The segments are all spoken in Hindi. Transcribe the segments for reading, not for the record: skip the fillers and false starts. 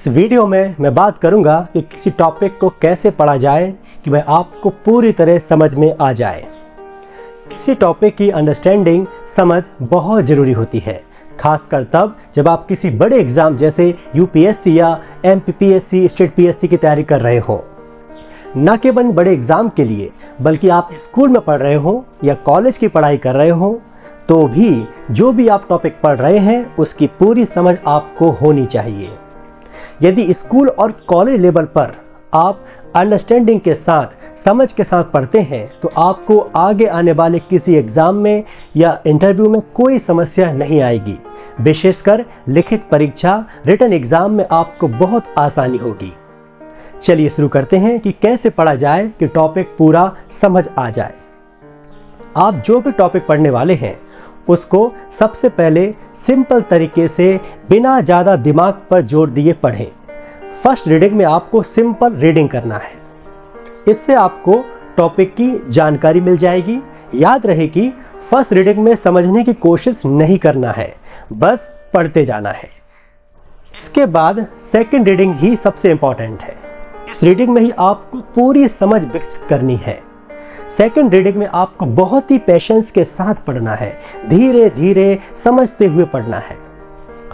इस वीडियो में मैं बात करूंगा कि किसी टॉपिक को कैसे पढ़ा जाए कि वह आपको पूरी तरह समझ में आ जाए। किसी टॉपिक की अंडरस्टैंडिंग समझ बहुत ज़रूरी होती है, खासकर तब जब आप किसी बड़े एग्जाम जैसे यूपीएससी या एमपीपीएससी, स्टेट पीएससी की तैयारी कर रहे हो। न केवल बड़े एग्जाम के लिए बल्कि आप स्कूल में पढ़ रहे हो या कॉलेज की पढ़ाई कर रहे हो तो भी जो भी आप टॉपिक पढ़ रहे हैं उसकी पूरी समझ आपको होनी चाहिए। यदि स्कूल और कॉलेज लेवल पर आप अंडरस्टैंडिंग के साथ, समझ के साथ पढ़ते हैं तो आपको आगे आने वाले किसी एग्जाम में या इंटरव्यू में कोई समस्या नहीं आएगी। विशेषकर लिखित परीक्षा, रिटन एग्जाम में आपको बहुत आसानी होगी। चलिए शुरू करते हैं कि कैसे पढ़ा जाए कि टॉपिक पूरा समझ आ जाए। आप जो भी टॉपिक पढ़ने वाले हैं उसको सबसे पहले सिंपल तरीके से बिना ज़्यादा दिमाग पर जोर दिए पढ़ें। फर्स्ट रीडिंग में आपको सिंपल रीडिंग करना है। इससे आपको टॉपिक की जानकारी मिल जाएगी। याद रहे कि फर्स्ट रीडिंग में समझने की कोशिश नहीं करना है, बस पढ़ते जाना है। इसके बाद सेकंड रीडिंग ही सबसे इंपॉर्टेंट है। इस रीडिंग में ही आपको पूरी समझ विकसित करनी है। सेकंड रीडिंग में आपको बहुत ही पेशेंस के साथ पढ़ना है, धीरे धीरे समझते हुए पढ़ना है।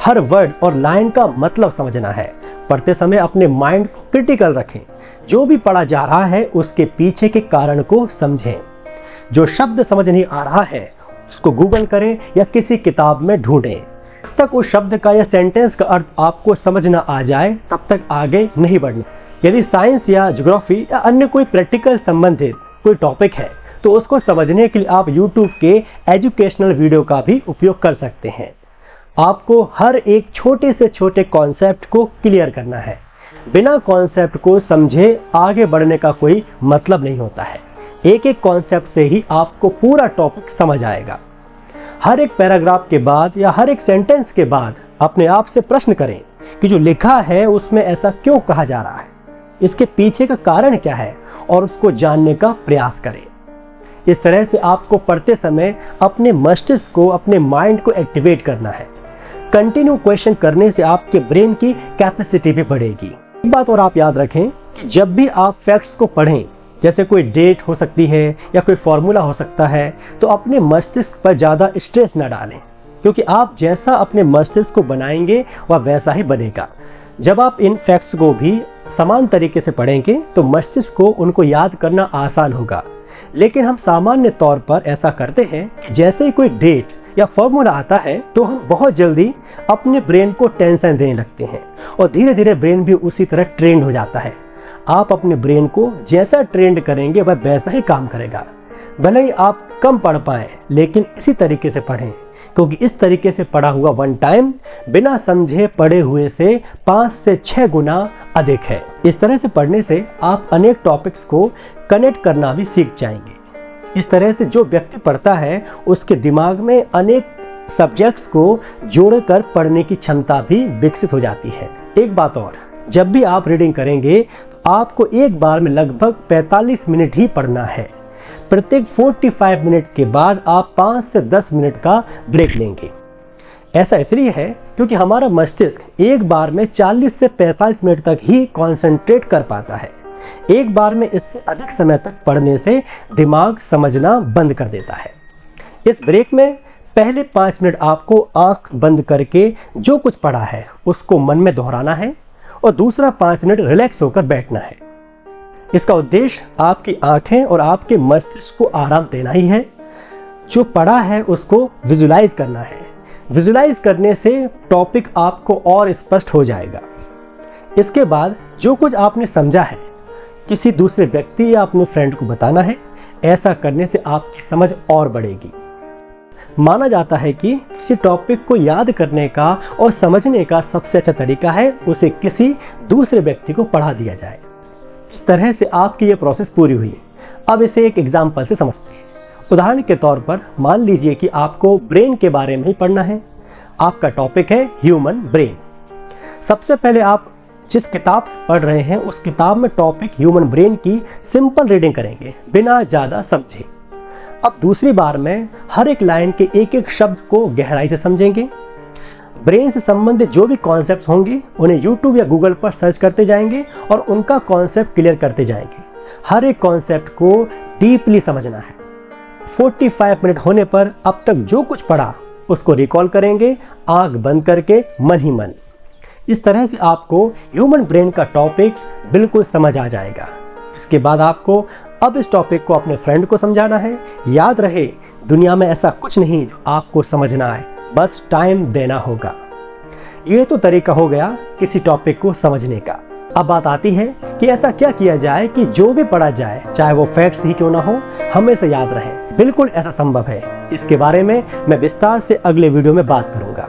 हर वर्ड और लाइन का मतलब समझना है। पढ़ते समय अपने माइंड को क्रिटिकल रखें। जो भी पढ़ा जा रहा है उसके पीछे के कारण को समझें। जो शब्द समझ नहीं आ रहा है उसको गूगल करें या किसी किताब में ढूंढें। जब तक उस शब्द का या सेंटेंस का अर्थ आपको समझ ना आ जाए तब तक आगे नहीं बढ़ना। यदि साइंस या ज्योग्राफी या अन्य कोई प्रैक्टिकल संबंधित कोई टॉपिक है तो उसको समझने के लिए आप YouTube के एजुकेशनल वीडियो का भी उपयोग कर सकते हैं। आपको हर एक छोटे से छोटे कॉन्सेप्ट को क्लियर करना है। बिना कॉन्सेप्ट को समझे आगे बढ़ने का कोई मतलब नहीं होता है। एक एक कॉन्सेप्ट से ही आपको पूरा टॉपिक समझ आएगा। हर एक पैराग्राफ के बाद या हर एक सेंटेंस के बाद अपने आप से प्रश्न करें कि जो लिखा है उसमें ऐसा क्यों कहा जा रहा है, इसके पीछे का कारण क्या है, और उसको जानने का प्रयास करें। इस तरह से आपको पढ़ते समय अपने मस्तिष्क को, अपने माइंड को एक्टिवेट करना है। कंटिन्यू क्वेश्चन करने से आपके ब्रेन की कैपेसिटी भी बढ़ेगी। एक बात और आप याद रखें कि जब भी आप फैक्ट्स को पढ़ें, जैसे कोई डेट हो सकती है या कोई फॉर्मूला हो सकता है, तो अपने मस्तिष्क पर ज़्यादा स्ट्रेस न डालें, क्योंकि आप जैसा अपने मस्तिष्क को बनाएंगे वह वैसा ही बनेगा। जब आप इन फैक्ट्स को भी समान तरीके से पढ़ेंगे तो मस्तिष्क को उनको याद करना आसान होगा। लेकिन हम सामान्य तौर पर ऐसा करते हैं कि जैसे ही कोई डेट या फॉर्मूला आता है तो हम बहुत जल्दी अपने ब्रेन को टेंशन देने लगते हैं और धीरे धीरे ब्रेन भी उसी तरह ट्रेंड हो जाता है। आप अपने ब्रेन को जैसा ट्रेंड करेंगे वह वैसा ही काम करेगा। भले ही आप कम पढ़ पाए लेकिन इसी तरीके से पढ़ें, क्योंकि इस तरीके से पढ़ा हुआ वन टाइम बिना समझे पढ़े हुए से 5 से 6 गुना अधिक है। इस तरह से पढ़ने से आप अनेक टॉपिक्स को कनेक्ट करना भी सीख जाएंगे। इस तरह से जो व्यक्ति पढ़ता है उसके दिमाग में अनेक सब्जेक्ट्स को जोड़कर पढ़ने की क्षमता भी विकसित हो जाती है। एक बात और, जब भी आप रीडिंग करेंगे तो आपको एक बार में लगभग 45 मिनट ही पढ़ना है। प्रत्येक 45 मिनट के बाद आप 5 से 10 मिनट का ब्रेक लेंगे। ऐसा इसलिए है क्योंकि हमारा मस्तिष्क एक बार में 40 से 45 मिनट तक ही कंसंट्रेट कर पाता है। एक बार में इससे अधिक समय तक पढ़ने से दिमाग समझना बंद कर देता है। इस ब्रेक में पहले 5 मिनट आपको आंख बंद करके जो कुछ पढ़ा है उसको मन में दोहराना है और दूसरा 5 मिनट रिलैक्स होकर बैठना है। इसका उद्देश्य आपकी आंखें और आपके मस्तिष्क को आराम देना ही है। जो पढ़ा है उसको विजुलाइज करना है। विजुलाइज करने से टॉपिक आपको और स्पष्ट हो जाएगा। इसके बाद जो कुछ आपने समझा है किसी दूसरे व्यक्ति या अपने फ्रेंड को बताना है। ऐसा करने से आपकी समझ और बढ़ेगी। माना जाता है कि किसी टॉपिक को याद करने का और समझने का सबसे अच्छा तरीका है उसे किसी दूसरे व्यक्ति को पढ़ा दिया जाए। इस तरह से आपकी ये प्रोसेस पूरी हुई। अब इसे एक एग्जाम्पल से समझते हैं। उदाहरण के तौर पर मान लीजिए कि आपको ब्रेन के बारे में ही पढ़ना है। आपका टॉपिक है ह्यूमन ब्रेन। सबसे पहले आप जिस किताब से पढ़ रहे हैं उस किताब में टॉपिक ह्यूमन ब्रेन की सिंपल रीडिंग करेंगे बिना ज़्यादा समझे। अब दूसरी बार में हर एक लाइन के एक एक शब्द को गहराई से समझेंगे। ब्रेन से संबंधित जो भी कॉन्सेप्ट्स होंगे उन्हें यूट्यूब या गूगल पर सर्च करते जाएंगे और उनका कॉन्सेप्ट क्लियर करते जाएंगे। हर एक कॉन्सेप्ट को डीपली समझना है। 45 मिनट होने पर अब तक जो कुछ पढ़ा उसको रिकॉल करेंगे, आंख बंद करके, मन ही मन। इस तरह से आपको ह्यूमन ब्रेन का टॉपिक बिल्कुल समझ आ जाएगा। इसके बाद आपको अब इस टॉपिक को अपने फ्रेंड को समझाना है। याद रहे, दुनिया में ऐसा कुछ नहीं जो आपको समझना है, बस टाइम देना होगा। ये तो तरीका हो गया किसी टॉपिक को समझने का। अब बात आती है कि ऐसा क्या किया जाए कि जो भी पढ़ा जाए, चाहे वो फैक्ट्स ही क्यों ना हो, हमेशा याद रहे। बिल्कुल ऐसा संभव है। इसके बारे में मैं विस्तार से अगले वीडियो में बात करूंगा।